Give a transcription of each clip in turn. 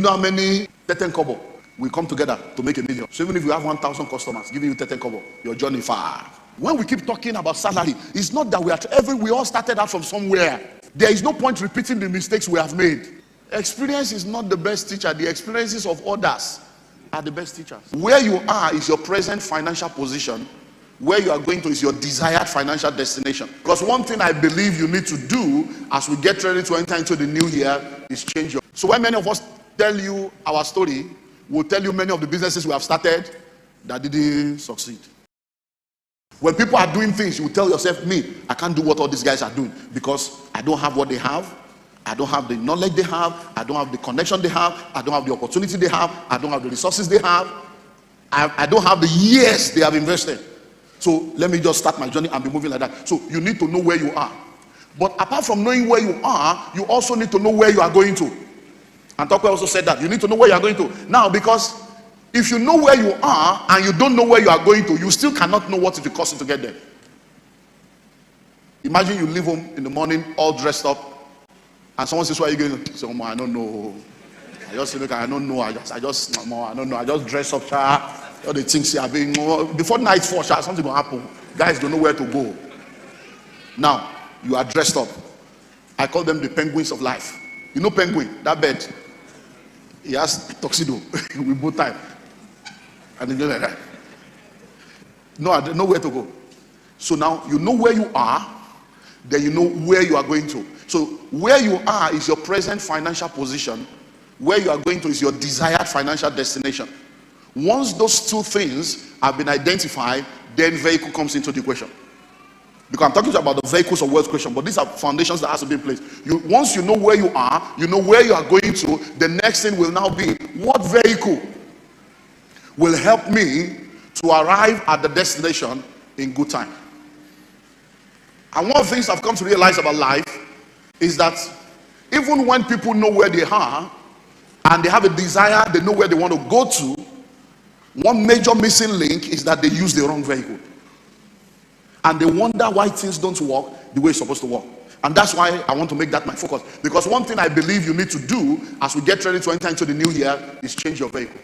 Do you know how many 10 kobo we come together to make a million? So even if you have 1,000 customers giving you 10 kobo, your journey far. When we keep talking about salary, it's not that we all started out from somewhere. There is no point repeating the mistakes we have made. Experience is not the best teacher. The experiences of others are the best teachers. Where you are is your present financial position. Where you are going to is your desired financial destination. Because one thing I believe you need to do as we get ready to enter into the new year is change your. So when many of us tell you our story, we'll tell you many of the businesses we have started that didn't succeed. When people are doing things, you will tell yourself, me, I can't do what all these guys are doing because I don't have what they have. I don't have the knowledge they have. I don't have the connection they have. I don't have the opportunity they have. I don't have the resources they have. I don't have the years they have invested. So let me just start my journey and be moving like that. So you need to know where you are. But apart from knowing where you are, you also need to know where you are going to. And Tokwe also said that. You need to know where you are going to. Now, because if you know where you are and you don't know where you are going to, you still cannot know what it will cost you to get there. Imagine you leave home in the morning all dressed up and someone says, where are you going? So, I don't know. I just look, I don't know. I don't know. I just dress up, all the things are being before night fall, something will happen. Guys don't know where to go. Now, you are dressed up. I call them the penguins of life. You know penguin, that bird. He has tuxedo with bow tie. And they go like that. No, I don't know where to go. So now you know where you are, then you know where you are going to. So where you are is your present financial position. Where you are going to is your desired financial destination. Once those two things have been identified, then vehicle comes into the equation. Because I'm talking about the vehicles of wealth creation, but these are foundations that has to be in place. Once you know where you are, you know where you are going to, the next thing will now be, what vehicle will help me to arrive at the destination in good time? And one of the things I've come to realize about life is that even when people know where they are and they have a desire, they know where they want to go to, one major missing link is that they use the wrong vehicle. And they wonder why things don't work the way it's supposed to work. And that's why I want to make that my focus. Because one thing I believe you need to do as we get ready to enter into the new year is change your vehicle.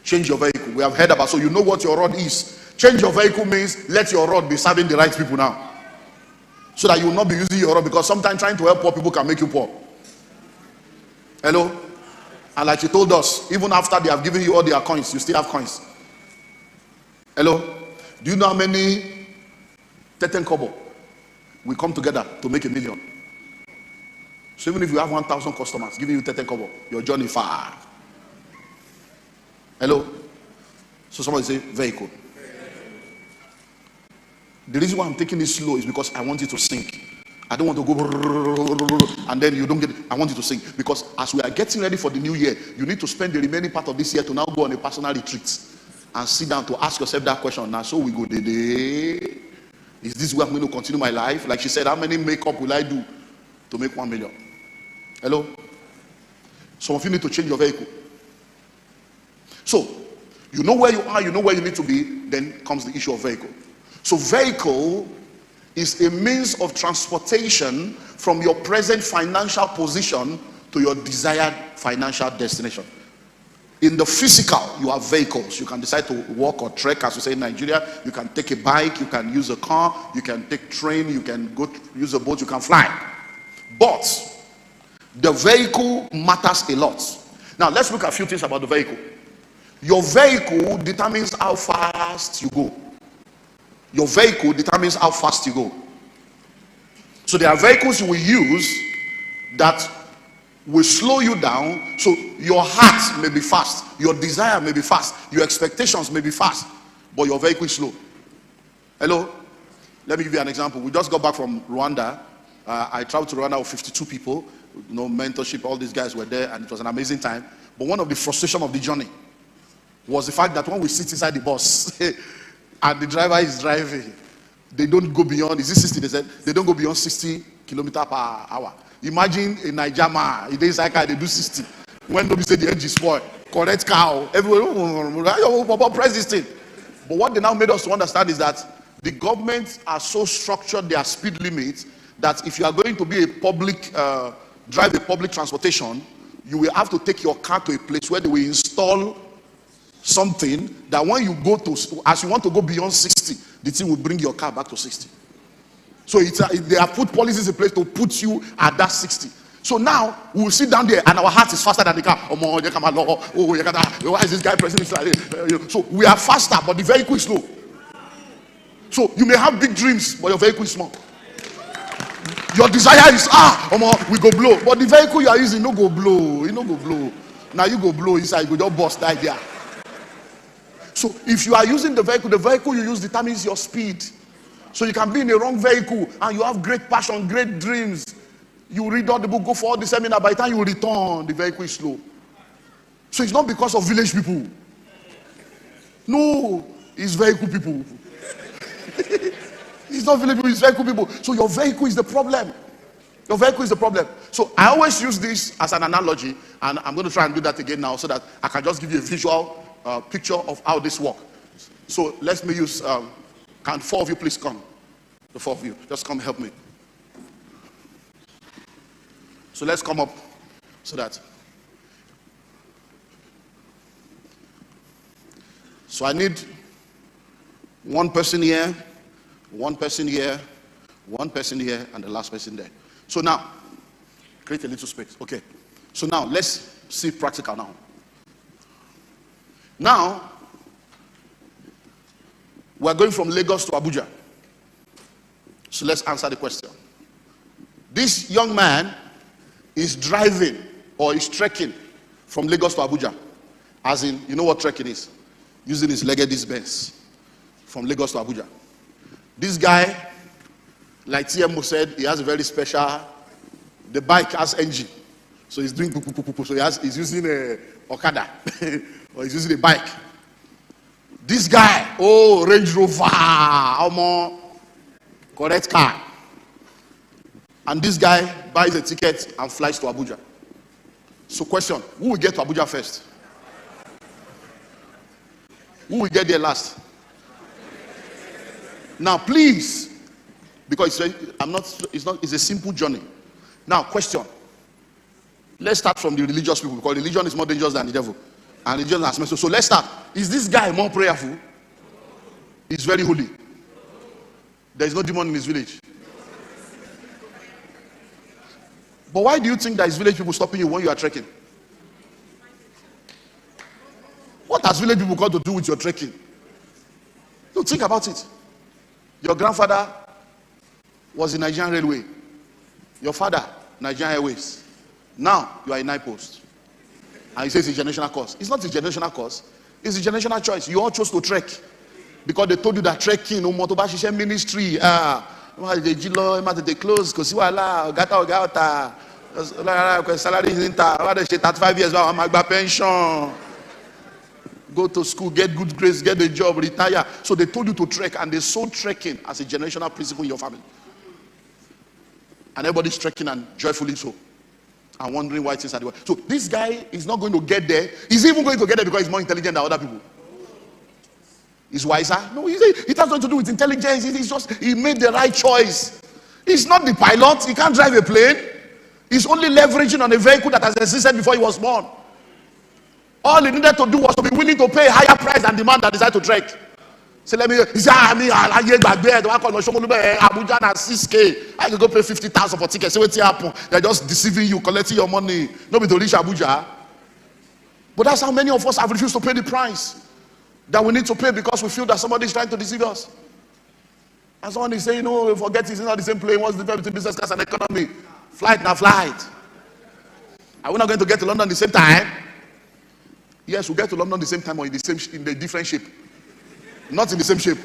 Change your vehicle. We have heard about, so you know what your rod is. Change your vehicle means let your rod be serving the right people now. So that you will not be using your rod, because sometimes trying to help poor people can make you poor. Hello? And like she told us, even after they have given you all their coins, you still have coins. Hello? Do you know how many 10 kobo we come together to make a million? So even if you have 1,000 customers giving you 10 kobo, your journey far. Hello? So somebody say vehicle. The reason why I'm taking it slow is because I want it to sink. I don't want to go and then you don't get it. I want you to sink, because as we are getting ready for the new year, you need to spend the remaining part of this year to now go on a personal retreat and sit down to ask yourself that question. Now, so we go today. Is this where I'm going to continue my life? Like she said, how many makeup will I do to make 1 million? Hello? Some of you need to change your vehicle. So, you know where you are, you know where you need to be, then comes the issue of vehicle. So vehicle is a means of transportation from your present financial position to your desired financial destination. In the physical, you have vehicles. You can decide to walk or trek, as we say in Nigeria. You can take a bike, you can use a car, you can take train, you can go use a boat, you can fly. But the vehicle matters a lot. Now let's look at a few things about the vehicle. Your vehicle determines how fast you go. Your vehicle determines how fast you go. So there are vehicles you will use that will slow you down. So your heart may be fast, your desire may be fast, your expectations may be fast, but your vehicle is slow. Hello? Let me give you an example. We just got back from Rwanda. I traveled to Rwanda with 52 people. You know, mentorship, all these guys were there, and it was an amazing time. But one of the frustration of the journey was the fact that when we sit inside the bus and the driver is driving, they don't go beyond, is it 60? They said they don't go beyond 60 kilometers per hour. Imagine a Niger man, he inside car, they do 60. When nobody say the engine spoil, correct car, everyone press this thing. But what they now made us to understand is that the governments are so structured their speed limits that if you are going to be a public drive a public transportation, you will have to take your car to a place where they will install something that when you go to, as you want to go beyond 60, the thing will bring your car back to 60. So they have put policies in place to put you at that 60. So now we will sit down there and our heart is faster than the car. Why is this guy pressing this like this? So we are faster, but the vehicle is slow. So you may have big dreams, but your vehicle is small. Your desire is we go blow, but the vehicle you are using no go blow. You no go blow. Now you go blow inside, you go just bust right there. So if you are using the vehicle you use determines your speed. So you can be in a wrong vehicle and you have great passion, great dreams. You read all the book, go for all the seminar. By the time you return, the vehicle is slow. So it's not because of village people. No, it's vehicle people. It's not village people, it's vehicle people. So your vehicle is the problem. Your vehicle is the problem. So I always use this as an analogy, and I'm going to try and do that again now so that I can just give you a visual picture of how this works. So let me use, can 4 of you please come? The 4 of you, just come help me. So let's come up so that. So I need one person here, one person here, one person here, and the last person there. So now, create a little space. Okay. So now, let's see practical now. Now, we're going from Lagos to Abuja. So let's answer the question. This young man is driving or is trekking from Lagos to Abuja. As in, you know what trekking is? Using his Legacy Benz from Lagos to Abuja. This guy, like TMO said, he has a very special, the bike has engine. So he's doing so he's using a Okada or he's using a bike. This guy, Range Rover, correct car. And this guy buys a ticket and flies to Abuja. So question, who will get to Abuja first? Who will get there last? Now please, because it's a simple journey. Now question, let's start from the religious people, because religion is more dangerous than the devil. And religion has messed. So let's start. Is this guy more prayerful? He's very holy. There is no demon in his village. But why do you think that is village people stopping you when you are trekking? What has village people got to do with your trekking? No, think about it. Your grandfather was in Nigerian Railway. Your father, Nigerian Airways. Now, you are in Post. And he says it's a generational cause. It's not a generational cause. It's a generational choice. You all chose to trek. Because they told you that trekking, Motobashisha ministry, they close, because you are gata, salary is in 35 years, pension. Go to school, get good grades, get a job, retire. So they told you to trek, and they saw trekking as a generational principle in your family. And everybody's trekking and joyfully so. And wondering why things are the way. So this guy is not going to get there. He's even going to get there because he's more intelligent than other people. He's wiser. No, it has nothing to do with intelligence. It's just he made the right choice. He's not the pilot. He can't drive a plane. He's only leveraging on a vehicle that has existed before he was born. All he needed to do was to be willing to pay a higher price than the man that decided to trek. So let me, he said, Abuja na 6K. I can go pay 50,000 for tickets. See what happen? They're just deceiving you, collecting your money. Nobody to reach Abuja. But that's how many of us have refused to pay the price that we need to pay because we feel that somebody is trying to deceive us. And someone is saying, forget it's not the same plane. What's the difference between business class and economy? Flight na flight. Are we not going to get to London the same time? Yes, we'll get to London the same time or in the different shape. Not in the same shape.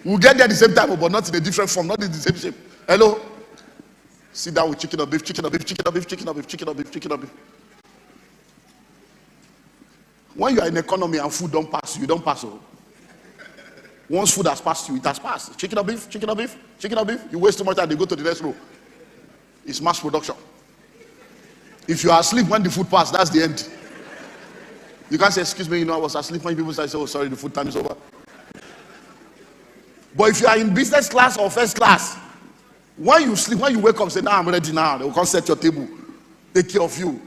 We'll get there the same time, but not in a different form, not in the same shape. Hello? Sit down with chicken or beef, chicken or beef, chicken or beef, chicken or beef, chicken or beef, chicken or beef. When you are in economy and food don't pass you, don't pass. Once food has passed you, it has passed. Chicken or beef, chicken or beef, chicken or beef. You waste too much time, they go to the next row. It's mass production. If you are asleep when the food passes, that's the end. You can't say, excuse me, I was asleep when people say, oh, sorry, the food time is over. But if you are in business class or first class, when you sleep, when you wake up, say, now I'm ready now. They will come set your table. take care of you.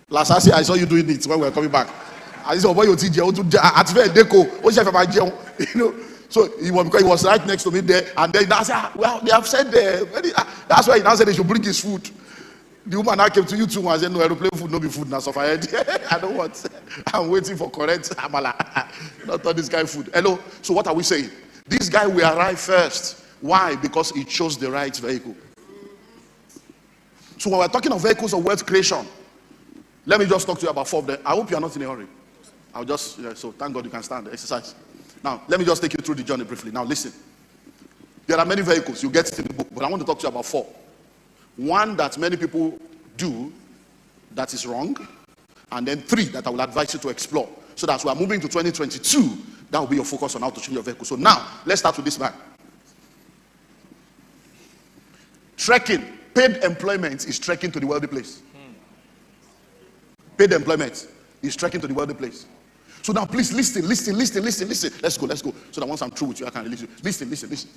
Last I saw you doing it when we were coming back. I said, "Oh, you know." So because he was right next to me there, and then I said, "Well, they have said that's why he now said they should bring his food." The woman now came to you too and said, "No, aeroplane food, no be food now. So I don't want. I'm waiting for correct amala. Not all this guy food." Hello. So what are we saying? This guy will arrive first. Why? Because he chose the right vehicle. So when we're talking of vehicles of wealth creation, let me just talk to you about 4 of them. I hope you are not in a hurry. I'll just, so thank God you can stand, exercise. Now, let me just take you through the journey briefly. Now, listen. There are many vehicles. You get it in the book. But I want to talk to you about 4. One that many people do that is wrong. And then 3 that I will advise you to explore. So that as we are moving to 2022, that will be your focus on how to change your vehicle. So now, let's start with this man. Trekking. Paid employment is trekking to the wealthy place. Paid employment is trekking to the wealthy place. So now please listen. Let's go. So that once I'm through with you, I can release you. Listen.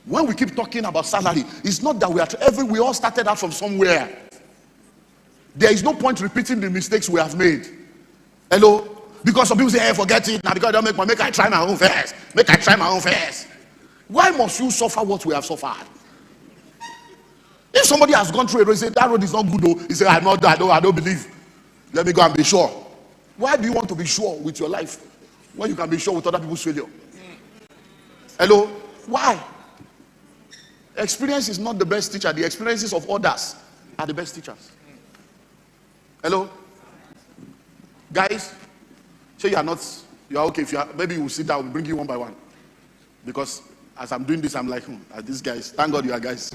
When we keep talking about salary, it's not that we all started out from somewhere. There is no point repeating the mistakes we have made. Hello? Because some people say, "Hey, forget it. Now because I don't make I try my own first. Why must you suffer what we have suffered? If somebody has gone through a road and say that road is not good, though, he say, I don't believe. Let me go and be sure. Why do you want to be sure with your life when you can be sure with other people's failure? Hello? Why? Experience is not the best teacher. The experiences of others are the best teachers. Hello? Guys, say you are okay. If you are, maybe you will sit down, we'll bring you one by one. Because as I'm doing this, I'm like, these guys, thank God you are guys.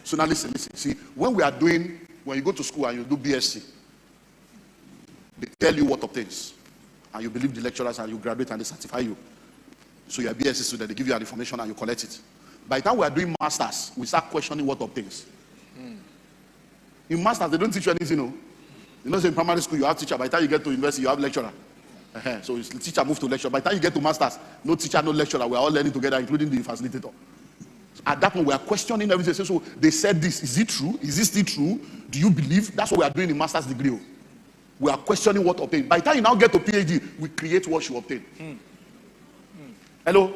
So now listen. See, when you go to school and you do BSc, they tell you what obtains. And you believe the lecturers and you graduate and they certify you. So you're a BSc student, they give you an information and you collect it. By the time we are doing masters, we start questioning what obtains. In masters, they don't teach you anything, no. You know, so in primary school, you have teacher. By the time you get to university, you have lecturer. So the teacher moves to lecture. By the time you get to masters, no teacher, no lecturer. We are all learning together, including the facilitator. At that point, we are questioning everything. So they said this. Is it true? Is this still true? Do you believe? That's what we are doing in master's degree. We are questioning what obtained. By the time you now get to PhD, we create what you obtain. Hello?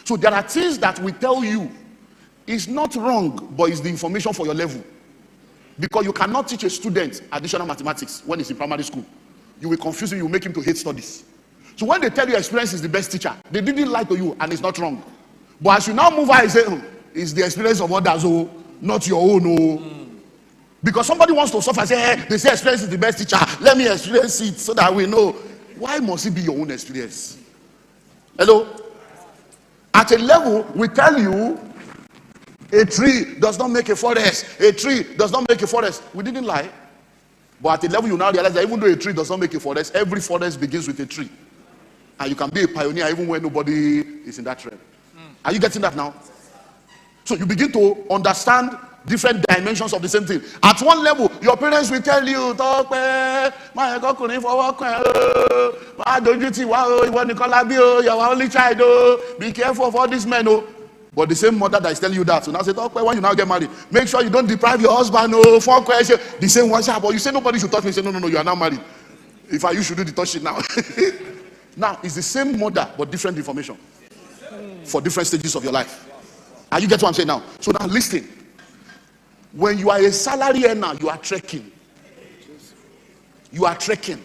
So there are things that we tell you is not wrong, but it's the information for your level. Because you cannot teach a student additional mathematics when he's in primary school. You will confuse him, you will make him to hate studies. So when they tell you experience is the best teacher, they didn't lie to you and it's not wrong. But as you now move on and say, it's the experience of others, not your own. Because somebody wants to suffer and say, hey, they say experience is the best teacher. Let me experience it so that we know. Why must it be your own experience? Hello? At a level, we tell you, a tree does not make a forest. A tree does not make a forest. We didn't lie. But at a level, you now realize that even though a tree does not make a forest, every forest begins with a tree. And you can be a pioneer even when nobody is in that realm. Are you getting that now? So you begin to understand different dimensions of the same thing. At one level, your parents will tell you, you're only child, be careful of all these men. But the same mother that is telling you that, so now say, when you now get married, make sure you don't deprive your husband. For question, the same one, but you say nobody should touch me. Say, no, you are now married. If you should do the touching now. Now, it's the same mother, but different information for different stages of your life. Are you get what I'm saying now? So now listen. When you are a salary earner, you are trekking. You are trekking.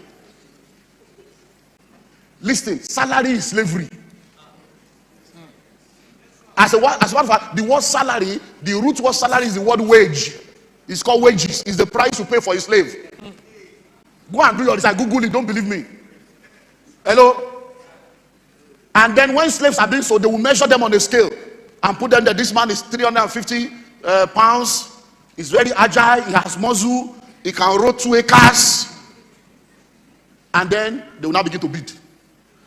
Listen, salary is slavery. As a matter of fact, the word salary, the root word salary is the word wage. It's called wages. It's the price you pay for a slave. Go and do your research. Google it. Don't believe me. Hello? And then when slaves are being sold, they will measure them on a scale and put them there. This man is 350 pounds. He's very agile. He has muscle. He can row 2 acres. And then they will now begin to bid.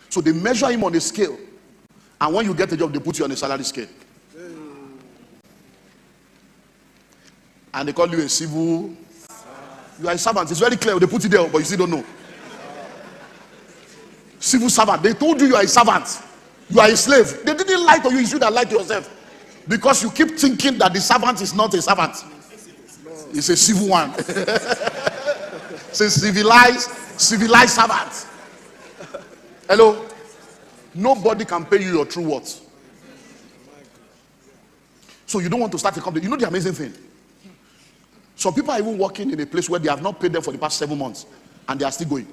So they measure him on a scale. And when you get a job, they put you on a salary scale. And they call you a civil. You are a servant. It's very clear. They put it there, but you still don't know. Civil servant. They told you are a servant. You are a slave. They didn't lie to you. You should have lied to yourself. Because you keep thinking that the servant is not a servant. It's a civil one. It's a civilized servant. Hello? Nobody can pay you your true worth. So you don't want to start a company. You know the amazing thing? Some people are even working in a place where they have not paid them for the past 7 months, and they are still going.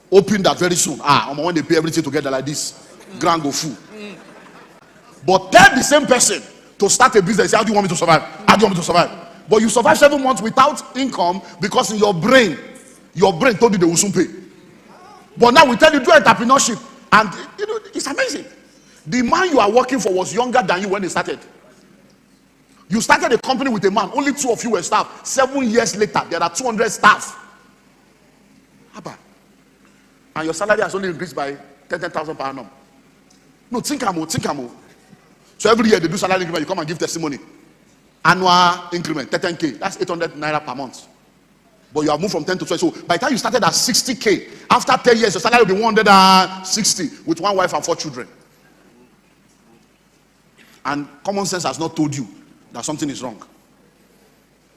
Hoping that very soon, when they pay everything together like this, grand go full. But tell the same person to start a business. Say, how do you want me to survive? How do you want me to survive? But you survive 7 months without income because in your brain told you they will soon pay. But now we tell you do entrepreneurship, and you know it's amazing. The man you are working for was younger than you when they started. You started a company with a man, only 2 of you were staff. 7 years later, there are 200 staff. Abba. And your salary has only increased by 10,000 per annum. No, think. So every year they do salary increment, you come and give testimony. Annual increment, 10K. That's 800 naira per month. But you have moved from 10 to 20. So by the time you started at 60K, after 10 years, your salary will be 160 with 1 wife and 4 children. And common sense has not told you that something is wrong.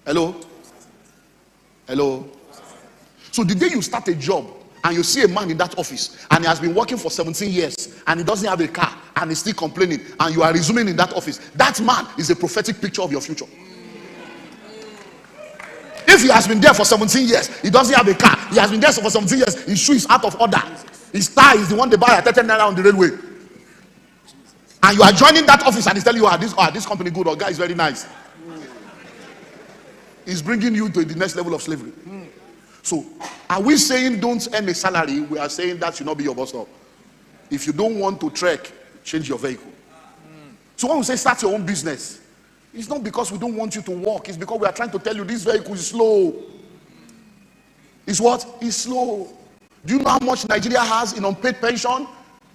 Hello? Hello? So the day you start a job and you see a man in that office and he has been working for 17 years and he doesn't have a car and he's still complaining and you are resuming in that office, that man is a prophetic picture of your future. If he has been there for 17 years, he doesn't have a car, he has been there for 17 years, his shoe is out of order, his tie is the one they buy at 10 naira on the railway, and you are joining that office and he's telling you, this company good, or guy is very nice, he's bringing you to the next level of slavery. So are we saying don't earn a salary? We are saying that should not be your bus stop. If you don't want to trek, change your vehicle. So when we say start your own business, it's not because we don't want you to walk, it's because we are trying to tell you this vehicle is slow. It's what? It's slow. Do you know how much Nigeria has in unpaid pension?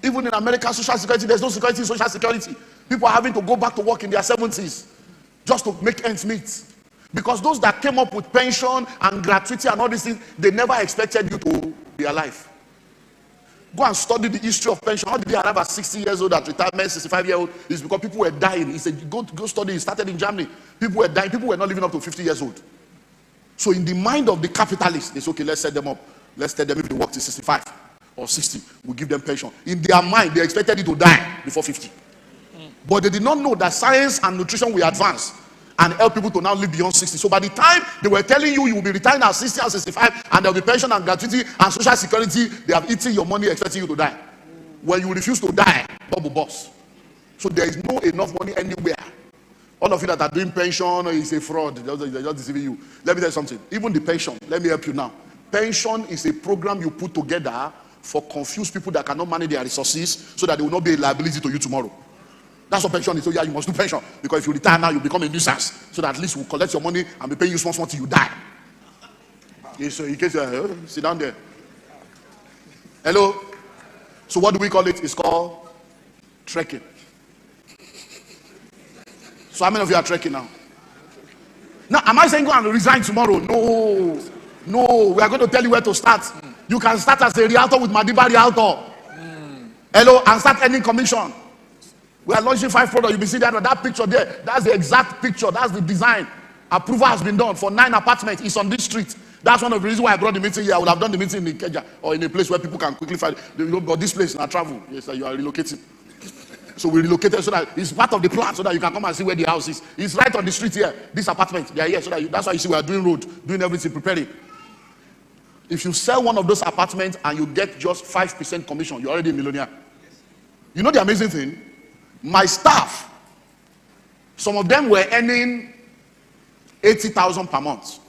Even in American social security, there's no security in social security. People are having to go back to work in their 70s just to make ends meet. Because those that came up with pension and gratuity and all these things, they never expected you to be alive. Go and study the history of pension. How did they arrive at 60 years old, at retirement, 65-year-old? It's because people were dying. He said, go study. He started in Germany. People were dying. People were not living up to 50 years old. So in the mind of the capitalists, they say, okay, let's set them up. Let's tell them if they work to 65 or 60, we'll give them pension. In their mind, they expected you to die before 50. But they did not know that science and nutrition will advance and help people to now live beyond 60. So by the time they were telling you will be retiring at 60 and 65 and there will be pension and gratuity and social security, they have eaten your money expecting you to die. When you refuse to die, bubble boss. So there is no enough money anywhere. All of you that are doing pension is a fraud. They're just deceiving you. Let me tell you something. Even the pension, let me help you now. Pension is a program you put together for confused people that cannot manage their resources so that they will not be a liability to you tomorrow. That's what pension is. So yeah, you must do pension. Because if you retire now, you become a nuisance. So that at least we'll collect your money and be paying you small till you die. Yes, so in case you sit down there. Hello? So what do we call it? It's called trekking. So how many of you are trekking now? Now, am I saying go and resign tomorrow? No. No, we are going to tell you where to start. You can start as a realtor with Madiba Realtor. Hello, and start earning commission. We are launching 5 products. You'll be seeing that picture there. That's the exact picture. That's the design. Approval has been done for 9 apartments. It's on this street. That's one of the reasons why I brought the meeting here. I would have done the meeting in Ikeja or in a place where people can quickly find. But this place, now travel. Yes, sir, you are relocating. So we relocated so that it's part of the plan so that you can come and see where the house is. It's right on the street here. This apartment, they are here. So that's why you see we are doing road, doing everything, preparing. If you sell one of those apartments and you get just 5% commission, you're already a millionaire. You know the amazing thing? My staff, some of them were earning 80,000 per month.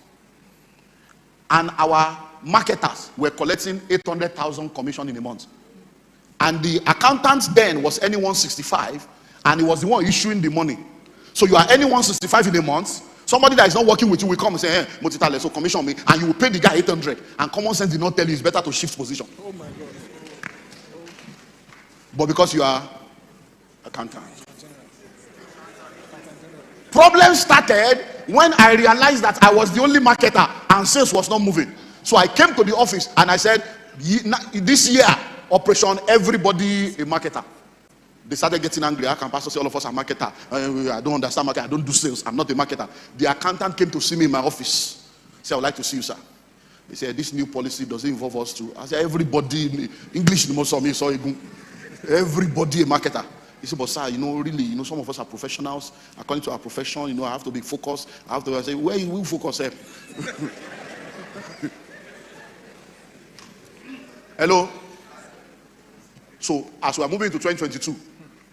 And our marketers were collecting 800,000 commission in a month. And the accountant then was earning 165, and he was the one issuing the money. So you are earning 165 in a month. Somebody that is not working with you will come and say, hey, Motitale, so commission me, and you will pay the guy 800. And common sense did not tell you it's better to shift position. Oh my God. But because you are accountant. Problem started when I realized that I was the only marketer and sales was not moving. So I came to the office and I said, this year, operation everybody a marketer. They started getting angry. How can pastor say all of us are marketer? I don't understand market. I don't do sales. I'm not a marketer. The accountant came to see me in my office. He said, I would like to see you, sir. He said, this new policy doesn't involve us too. I said, everybody, English, most of me saw everybody a marketer. He said, but sir, really, some of us are professionals. According to our profession, I have to be focused. I say, where you will focus? Hello? So, as we are moving to 2022,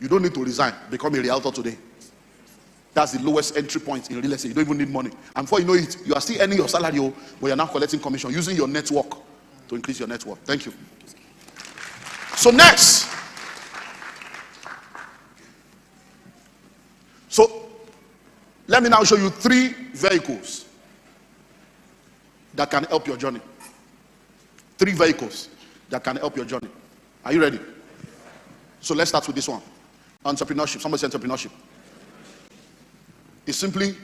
you don't need to resign, become a realtor today. That's the lowest entry point in real estate. You don't even need money. And before you know it, you are still earning your salary, but you're now collecting commission, using your network to increase your network. Thank you. So next. So, let me now show you 3 vehicles that can help your journey. 3 vehicles that can help your journey. Are you ready? So let's start with this one. Entrepreneurship. Somebody say entrepreneurship. It's simply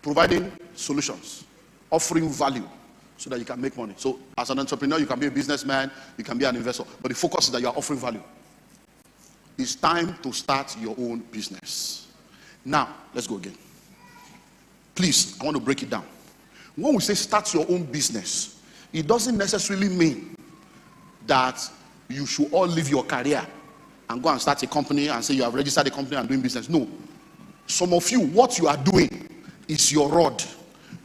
providing solutions, offering value so that you can make money. So as an entrepreneur, you can be a businessman, you can be an investor, but the focus is that you are offering value. It's time to start your own business. Now, let's go again. Please, I want to break it down. When we say start your own business, it doesn't necessarily mean that you should all leave your career and go and start a company and say you have registered a company and doing business. No. Some of you, what you are doing is your rod.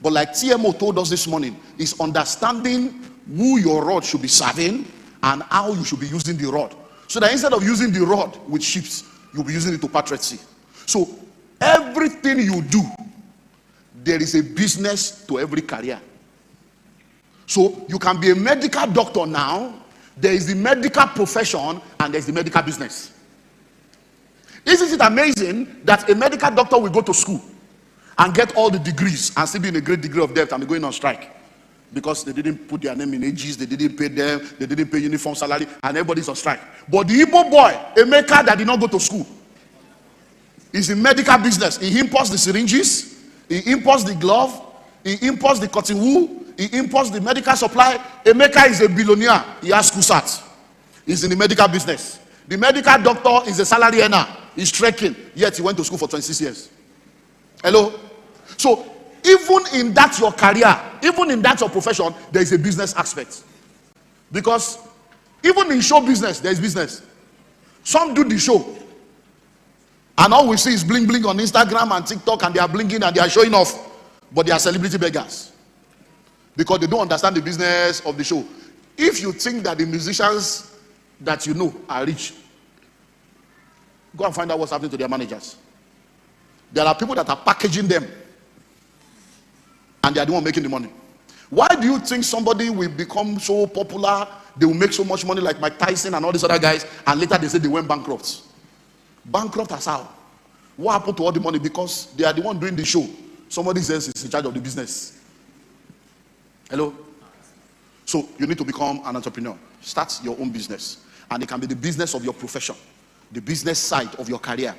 But like TMO told us this morning, is understanding who your rod should be serving and how you should be using the rod. So that instead of using the rod with ships, you'll be using it to part Red Sea. So everything you do, there is a business to every career. So you can be a medical doctor now. There is the medical profession and there's the medical business. Isn't it amazing that a medical doctor will go to school and get all the degrees and still be in a great degree of debt and be going on strike because they didn't put their name in AGs, they didn't pay them, they didn't pay uniform salary, and everybody's on strike. But the Igbo boy, a maker that did not go to school, is in medical business. He imports the syringes, he imports the glove, he imports the cotton wool, he imports the medical supply. A maker is a billionaire. He has CUSAT. He's in the medical business. The medical doctor is a salary earner. He's trekking. Yet he went to school for 26 years. Hello? So, even in that your career, even in that your profession, there is a business aspect. Because even in show business, there is business. Some do the show. And all we see is bling bling on Instagram and TikTok, and they are blinging and they are showing off. But they are celebrity beggars. Because they don't understand the business of the show. If you think that the musicians that you know are rich, go and find out what's happening to their managers. There are people that are packaging them, and they are the one making the money. Why do you think somebody will become so popular, they will make so much money like Mike Tyson and all these other guys, and later they say they went bankrupt? Bankrupt as how? What happened to all the money? Because they are the one doing the show. Somebody else is in charge of the business. Hello? So you need to become an entrepreneur. Start your own business. And it can be the business of your profession, the business side of your career.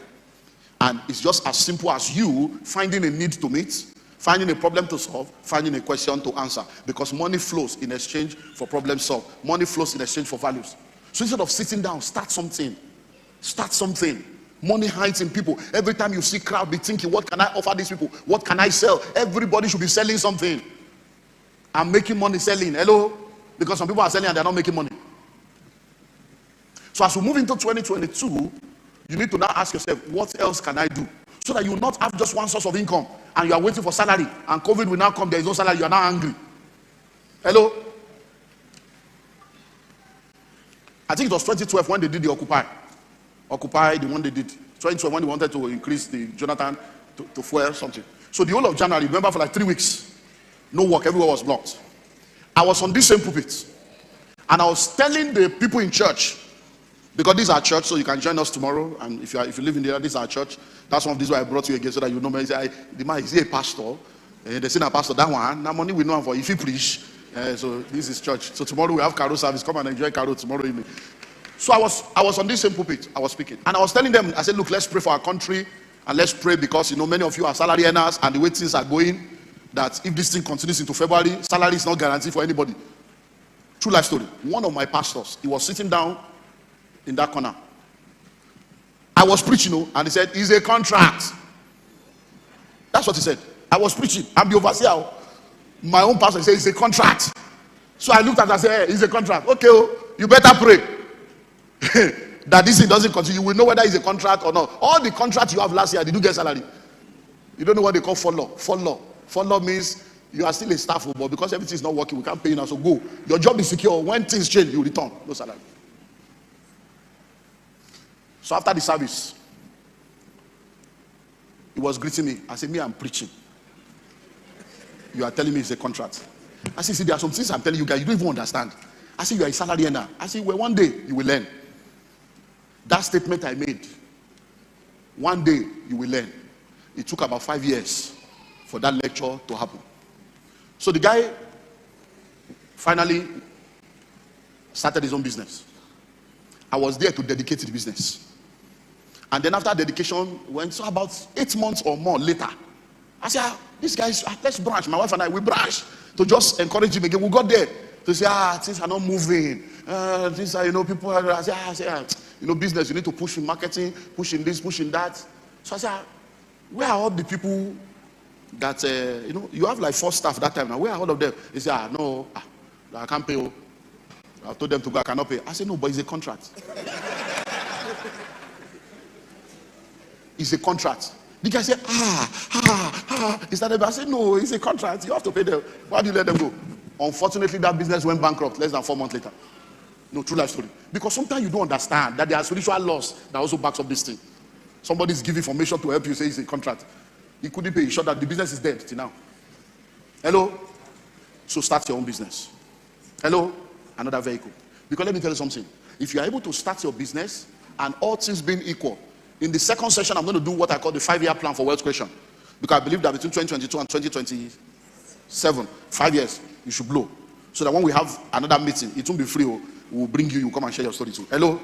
And it's just as simple as you finding a need to meet, finding a problem to solve, finding a question to answer. Because money flows in exchange for problem solved. Money flows in exchange for values. So instead of sitting down, start something. Start something. Money hides in people. Every time you see crowd, be thinking, what can I offer these people? What can I sell? Everybody should be selling something. I'm making money selling. Hello? Because some people are selling and they're not making money. So as we move into 2022, you need to now ask yourself, what else can I do? So that you will not have just one source of income and you are waiting for salary and COVID will now come, there is no salary, you are now angry. Hello? I think it was 2012 when they did the Occupy, the one they did. 2012 when they wanted to increase the Jonathan to fuel something. So the whole of January, remember, for like 3 weeks, no work, everywhere was blocked. I was on this same pulpit and I was telling the people in church, because this is our church, so you can join us tomorrow. And if you live in the area, this is our church. That's one of these why I brought you again, so that you know me. The man is he a pastor. They say a pastor, that one. Now money we know him for if he preach. So this is church. So tomorrow we have Carol service. Come and enjoy Carol tomorrow evening. So I was on this same pulpit. I was speaking, and I was telling them. I said, look, let's pray for our country, and let's pray because many of you are salary earners, and the way things are going, that if this thing continues into February, salary is not guaranteed for anybody. True life story. One of my pastors, he was sitting down in that corner, I was preaching, and he said, it's a contract. That's what he said. I was preaching. I'm the overseer. My own pastor said, it's a contract. So I looked at it and said, hey, it's a contract. Okay, you better pray that this thing doesn't continue. You will know whether it's a contract or not. All the contracts you have last year, did you get salary? You don't know what they call follow. Follow means you are still a staff, but because everything is not working, we can't pay you now. So go. Your job is secure. When things change, you return. No salary. So after the service, he was greeting me. I said, me, I'm preaching. You are telling me it's a contract. I said, see, there are some things I'm telling you guys, you don't even understand. I said, you are a salary earner. I said, well, one day you will learn. That statement I made, one day you will learn. It took about 5 years for that lecture to happen. So the guy finally started his own business. I was there to dedicate to the business. And then after dedication, so about 8 months or more later, I said, this guy, let's branch. My wife and I, we branch to just encourage him again. We got there to say, things are not moving. Things are, people are, I said, business, you need to push in marketing, push in this, push in that. So I said, where are all the people that, you have like 4 staff that time now. Where are all of them? He said, no, I can't pay. I told them to go, I cannot pay. I said, no, but it's a contract. It's a contract. The guy said, He started, I said, no, it's a contract. You have to pay them. Why do you let them go? Unfortunately, that business went bankrupt less than 4 months later. No, true life story. Because sometimes you don't understand that there are spiritual laws that also backs up this thing. Somebody's giving information to help you say it's a contract. He couldn't pay. He showed that the business is dead till now. Hello? So start your own business. Hello? Another vehicle. Because let me tell you something. If you are able to start your business and all things being equal, in the second session, I'm going to do what I call the 5-year plan for wealth creation. Because I believe that between 2022 and 2027, 5 years, you should blow. So that when we have another meeting, it won't be free. We'll bring you, come and share your story too. Hello?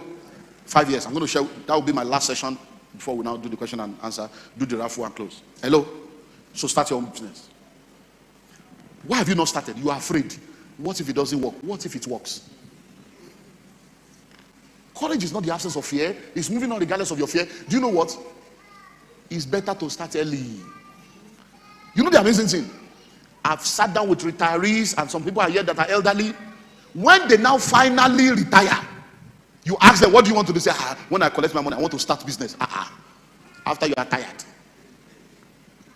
5 years. I'm going to share, that will be my last session before we now do the question and answer, do the raffle and close. Hello? So start your own business. Why have you not started? You are afraid. What if it doesn't work? What if it works? Courage is not the absence of fear. It's moving on regardless of your fear. Do you know what? It's better to start early. You know the amazing thing? I've sat down with retirees and some people are here that are elderly. When they now finally retire, you ask them, what do you want to do? Say, when I collect my money, I want to start business. After you are tired.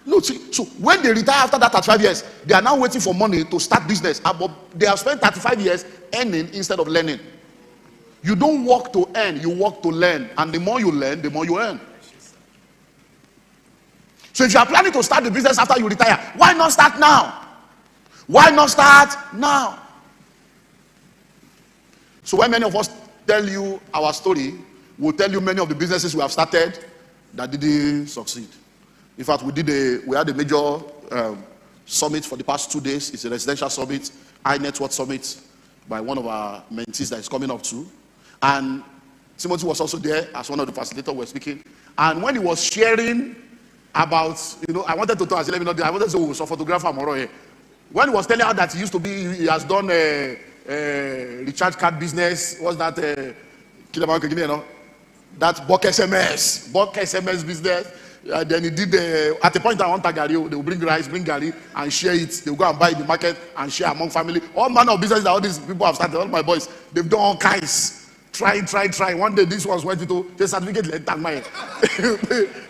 No, see, so when they retire after that at 5 years, they are now waiting for money to start business. But they have spent 35 years earning instead of learning. You don't work to earn, you work to learn. And the more you learn, the more you earn. So if you are planning to start the business after you retire, why not start now? Why not start now? So when many of us tell you our story, we'll tell you many of the businesses we have started that didn't succeed. In fact, we had a major summit for the past 2 days. It's a residential summit, high net worth summit by one of our mentees that is coming up too. And Timothy was also there as one of the facilitators were speaking. And when he was sharing about, I wanted to tell us, let me know, I wanted to say, so photographer Moro here. When he was telling her that he used to be, he has done a recharge card business, what's that, that bulk SMS business. Then he did, at the point I want Gary, they will bring rice, bring Gary, and share it. They will go and buy in the market and share among family. All manner of business that all these people have started, all my boys, they've done all kinds. Try. One day this was went into the certificate, let that mine.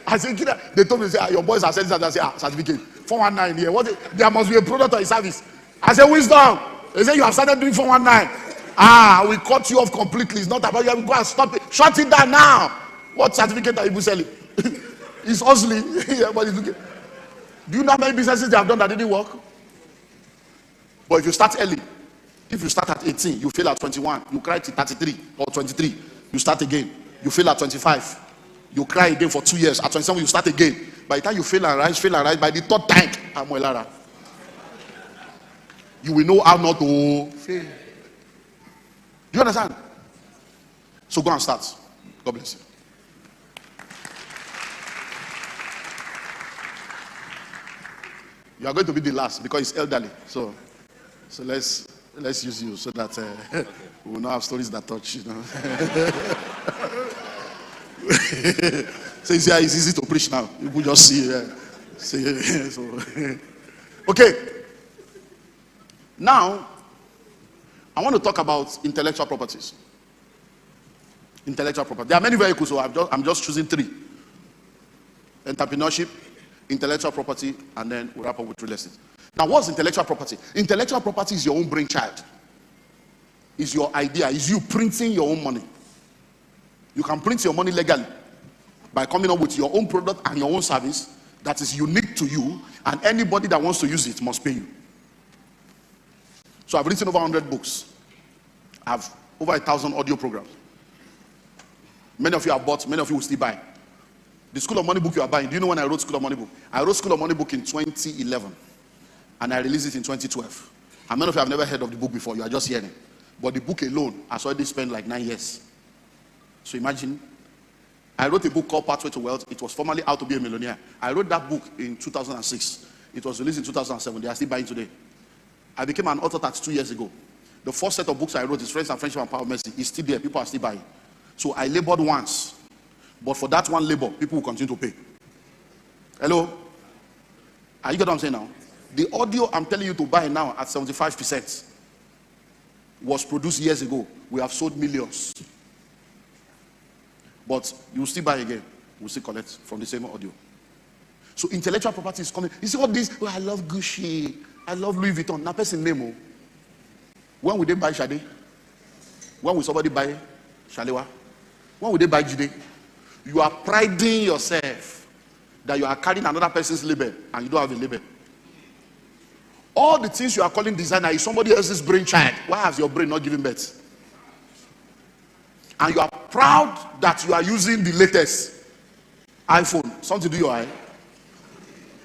I said, they told me, say, your boys are selling that. I said, certificate. 419 here. There must be a product or a service. I said, wisdom. They say, you have started doing 419. We cut you off completely. It's not about you. Go and stop it. Shut it down now. What certificate are you selling? It's hustling. Everybody's looking. Do you know how many businesses they have done that didn't work? But if you start early, if you start at 18, you fail at 21, you cry till 33 or 23, you start again. You fail at 25, you cry again for 2 years. At 27, you start again. By the time you fail and rise, by the third time, you will know how not to fail. Do you understand? So go and start. God bless you. You are going to be the last because it's elderly. So let's use you so that we will not have stories that touch, So it's easy to preach now. You just see. So, okay. Now, I want to talk about intellectual properties. Intellectual property. There are many vehicles, so I'm just choosing 3. Entrepreneurship, intellectual property, and then we'll wrap up with real estate. Now, what's intellectual property? Intellectual property is your own brainchild. It's your idea. It's you printing your own money. You can print your money legally by coming up with your own product and your own service that is unique to you, and anybody that wants to use it must pay you. So I've written over 100 books. I have over 1,000 audio programs. Many of you have bought, many of you will still buy. The School of Money book you are buying, do you know when I wrote School of Money book? I wrote School of Money book in 2011, and I released it in 2012. And many of you have never heard of the book before, you are just hearing. But the book alone has already spent like 9 years. So imagine, I wrote a book called Pathway to Wealth. It was formerly How to Be a Millionaire. I wrote that book in 2006. It was released in 2007. They are still buying today. I became an author 32 years ago. The first set of books I wrote is Friends and Friendship and Power of Mercy. It's still there. People are still buying. So I labored once. But for that one labor, people will continue to pay. Hello? Are you getting what I'm saying now? The audio I'm telling you to buy now at 75% was produced years ago. We have sold millions. But you will still buy again. We'll still collect from the same audio. So intellectual property is coming. You see all this? Oh, I love Gucci. I love Louis Vuitton. Now person name. When will they buy Shade? When will somebody buy Shalewa? When will they buy Jide? You are priding yourself that you are carrying another person's label and you don't have a label. All the things you are calling designer is somebody else's brainchild. Why has your brain not given birth? And you are proud that you are using the latest iPhone. Something to do your eye.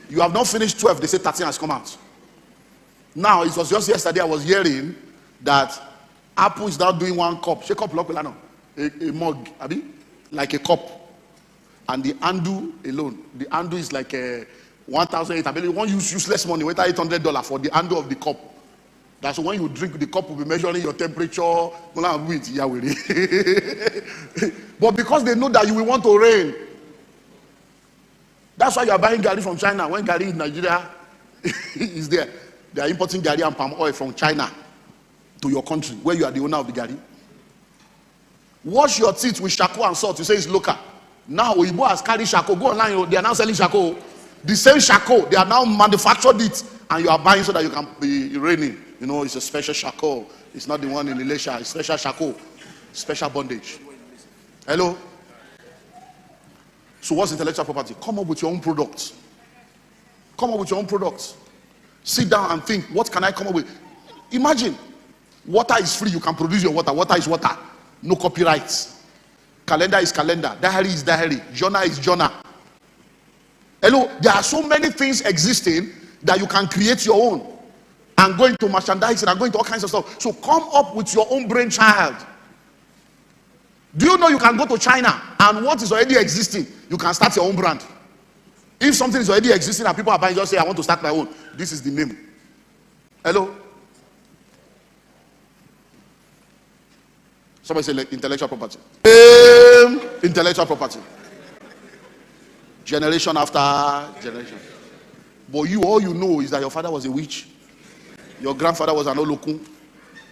You have not finished 12. They say 13 has come out. Now, it was just yesterday I was hearing that Apple is now doing one cup. Shake up, a mug, like a cup. And the handle alone, the handle is like a 1,800. You won't use useless money. Wait $800 for the handle of the cup. That's when you drink, the cup will be measuring your temperature. But because they know that you will want to reign, that's why you are buying Gary from China. When Gary in Nigeria is there, they are importing Gary and palm oil from China to your country, where you are the owner of the Gary. Wash your teeth with charcoal and salt. You say it's local. Now Oyibo has carried charcoal. Go online. They are now selling charcoal. The same charcoal, they are now manufactured it, and you are buying so that you can be reigning. You know, it's a special charcoal. It's not the one in Elisha. It's special charcoal, special bondage. Hello. So what's intellectual property? Come up with your own product. Come up with your own product. Sit down and think, what can I come up with? Imagine, water is free. You can produce your water. Water is water. No copyrights. Calendar is calendar. Diary is diary. Journal is journal. Hello, there are so many things existing that you can create your own and go into merchandising and go into all kinds of stuff. So come up with your own brainchild. Do you know you can go to China and what is already existing, you can start your own brand. If something is already existing and people are buying, just say, I want to start my own. This is the name. Hello? Somebody say like, intellectual property. Intellectual property. Generation after generation. But you, all you know is that your father was a witch. Your grandfather was an olokun.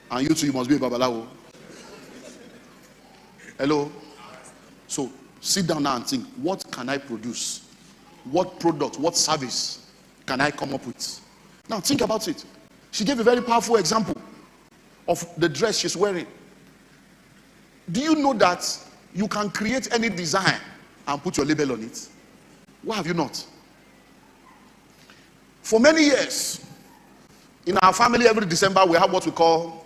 And you too, you must be a babalawo. Hello? So, sit down now and think, what can I produce? What product, what service can I come up with? Now, think about it. She gave a very powerful example of the dress she's wearing. Do you know that you can create any design and put your label on it? Why have you not? For many years, in our family, every December, we have what we call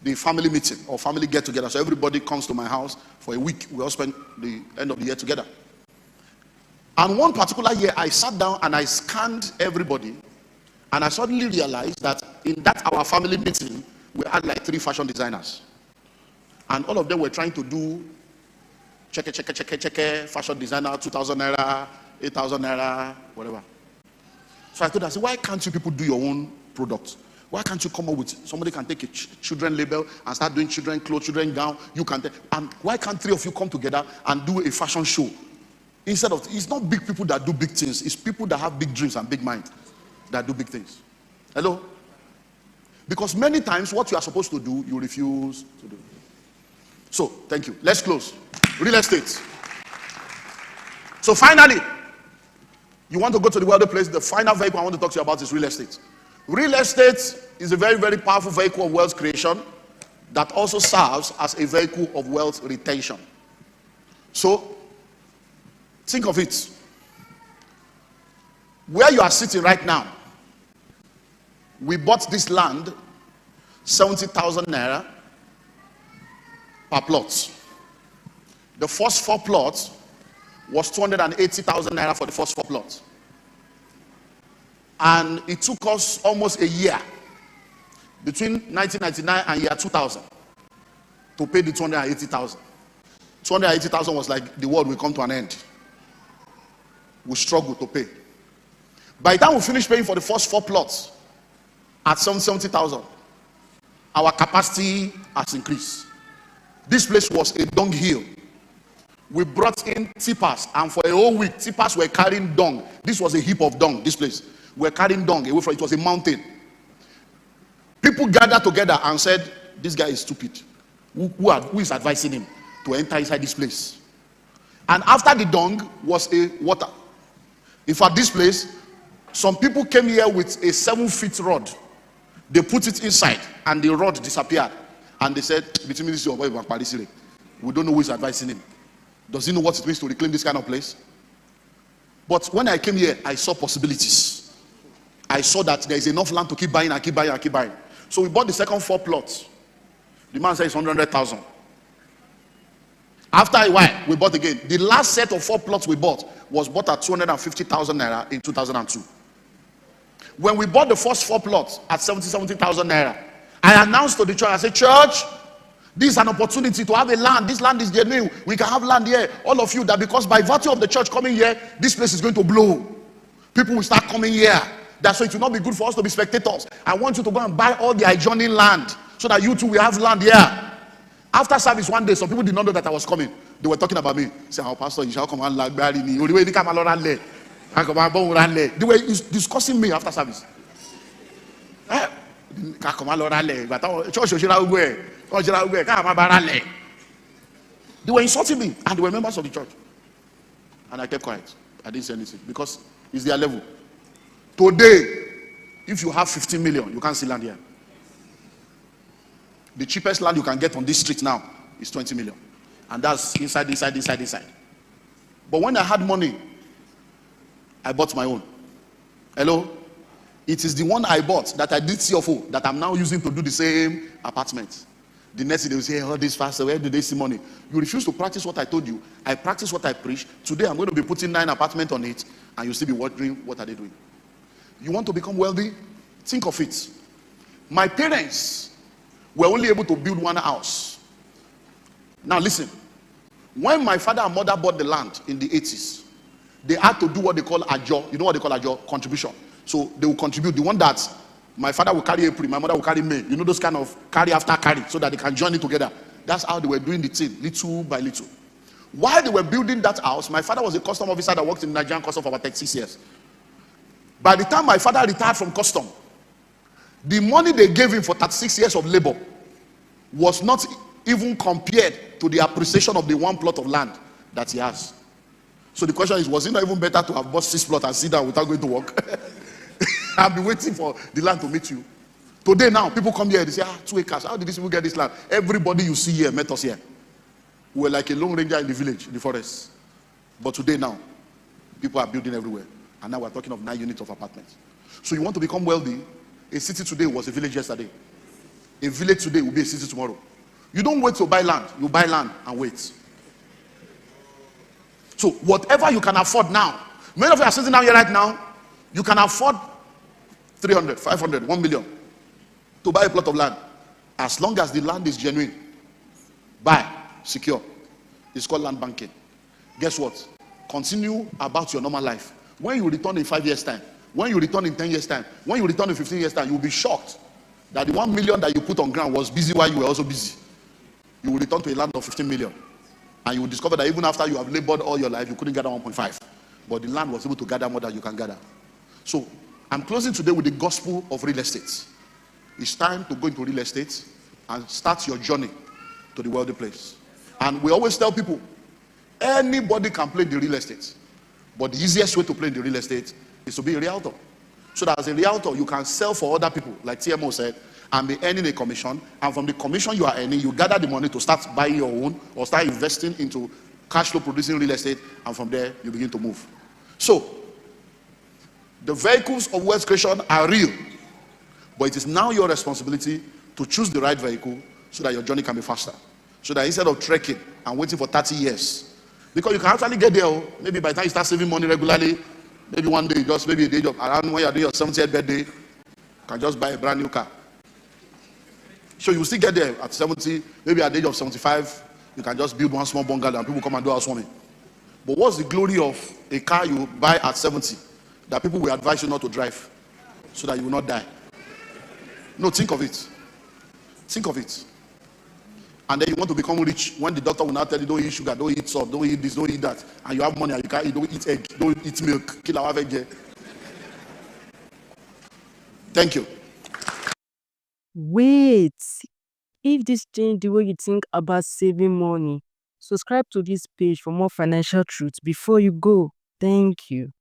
the family meeting or family get-together. So everybody comes to my house for a week. We all spend the end of the year together. And one particular year, I sat down and I scanned everybody, and I suddenly realized that in that our family meeting, we had like 3 fashion designers. And all of them were trying to do check, fashion designer, 2,000 naira, 8,000 naira, whatever. So I told her, I said, why can't you people do your own product? Why can't you come up with, somebody can take a children label and start doing children clothes, children gown, you can and why can't 3 of you come together and do a fashion show Instead of, it's not big people that do big things, it's people that have big dreams and big mind that do big things. Hello? Because many times what you are supposed to do, you refuse to do. So, thank you. Let's close. Real estate. So finally, you want to go to the wealthy place. The final vehicle I want to talk to you about is real estate. Real estate is a very, very powerful vehicle of wealth creation that also serves as a vehicle of wealth retention. So, think of it. Where you are sitting right now, we bought this land, 70,000 naira per plot. The first 4 plots was 280,000 naira for the first 4 plots. And it took us almost a year, between 1999 and year 2000, to pay the 280,000. 280,000 was like the world will come to an end. We struggled to pay. By the time we finished paying for the first 4 plots at 70,000, our capacity has increased. This place was a dung hill. We brought in tippers, and for a whole week, tippers were carrying dung. This was a heap of dung, this place. We were carrying dung away from it. It was a mountain. People gathered together and said, this guy is stupid. Who is advising him to enter inside this place? And after the dung was a water. In fact, this place, some people came here with a 7-foot rod. They put it inside, and the rod disappeared. And they said, between this and we don't know who is advising him. Does he know what it means to reclaim this kind of place? But when I came here, I saw possibilities. I saw that there is enough land to keep buying and keep buying and keep buying. So we bought the second 4 plots. The man said it's 100,000. After a while, we bought again. The last set of 4 plots we bought was bought at 250,000 naira in 2002. When we bought the first 4 plots at 70,000 naira, I announced to the church, I said, church, this is an opportunity to have a land. This land is genuine. We can have land here. All of you, that because by virtue of the church coming here, this place is going to blow. People will start coming here. That's why it will not be good for us to be spectators. I want you to go and buy all the adjoining land so that you too will have land here. After service one day, some people did not know that I was coming. They were talking about me. Say, our pastor, you shall come and like Barry. They were discussing me after service. They were insulting me, and they were members of the church. And I kept quiet. I didn't say anything because it's their level. Today, if you have 15 million, you can't see land here. The cheapest land you can get on this street now is 20 million. And that's inside. But when I had money, I bought my own. Hello? It is the one I bought that I did CFO that I'm now using to do the same apartment. The next day they will say, oh, this faster, where do they see money? You refuse to practice what I told you. I practice what I preach. Today I'm going to be putting 9 apartments on it, and you'll still be wondering, what are they doing? You want to become wealthy? Think of it. My parents were only able to build 1 house. Now listen. When my father and mother bought the land in the 80s, they had to do what they call ajo. You know what they call ajo? Contribution. So they will contribute. The one that my father will carry April, my mother will carry May. You know those kind of carry after carry, so that they can join it together. That's how they were doing the thing, little by little. While they were building that house, my father was a custom officer that worked in the Nigerian custom for about 36 years. By the time my father retired from custom, the money they gave him for 36 years of labor was not even compared to the appreciation of the 1 plot of land that he has. So the question is, was it not even better to have bought 6 plots and sit down without going to work? I'll be waiting for the land to meet you. Today now, people come here, they say, 2 acres. How did these people get this land? Everybody you see here met us here. We were like a lone ranger in the village, in the forest. But today now, people are building everywhere. And now we're talking of 9 units of apartments. So you want to become wealthy? A city today was a village yesterday. A village today will be a city tomorrow. You don't wait to buy land. You buy land and wait. So whatever you can afford now, many of you are sitting down here right now, you can afford 300, 500, 1 million to buy a plot of land. As long as the land is genuine, buy, secure. It's called land banking. Guess what? Continue about your normal life. When you return in 5 years' time, when you return in 10 years' time, when you return in 15 years' time, you'll be shocked that the 1 million that you put on ground was busy while you were also busy. You will return to a land of 15 million. And you will discover that even after you have labored all your life, you couldn't gather 1.5. But the land was able to gather more than you can gather. So I'm closing today with the gospel of real estate. It's time to go into real estate and start your journey to the wealthy place. And we always tell people, anybody can play the real estate. But the easiest way to play the real estate is to be a realtor. So that as a realtor, you can sell for other people, like TMO said, and be earning a commission. And from the commission you are earning, you gather the money to start buying your own or start investing into cash flow producing real estate. And from there, you begin to move. So, the vehicles of wealth creation are real. But it is now your responsibility to choose the right vehicle so that your journey can be faster. So that instead of trekking and waiting for 30 years, because you can actually get there, maybe by the time you start saving money regularly, maybe one day, just maybe a day of around when you're doing your 70th birthday, you can just buy a brand new car. So you still get there at 70, maybe at the age of 75, you can just build one small bungalow and people come and do housewarming. But what's the glory of a car you buy at 70 that people will advise you not to drive so that you will not die? No, think of it. Think of it. And then you want to become rich when the doctor will now tell you, don't eat sugar, don't eat salt, don't eat this, don't eat that. And you have money and you can't eat, don't eat egg, don't eat milk. Kill our egg. Thank you. Wait, if this changed the way you think about saving money, subscribe to this page for more financial truths before you go. Thank you.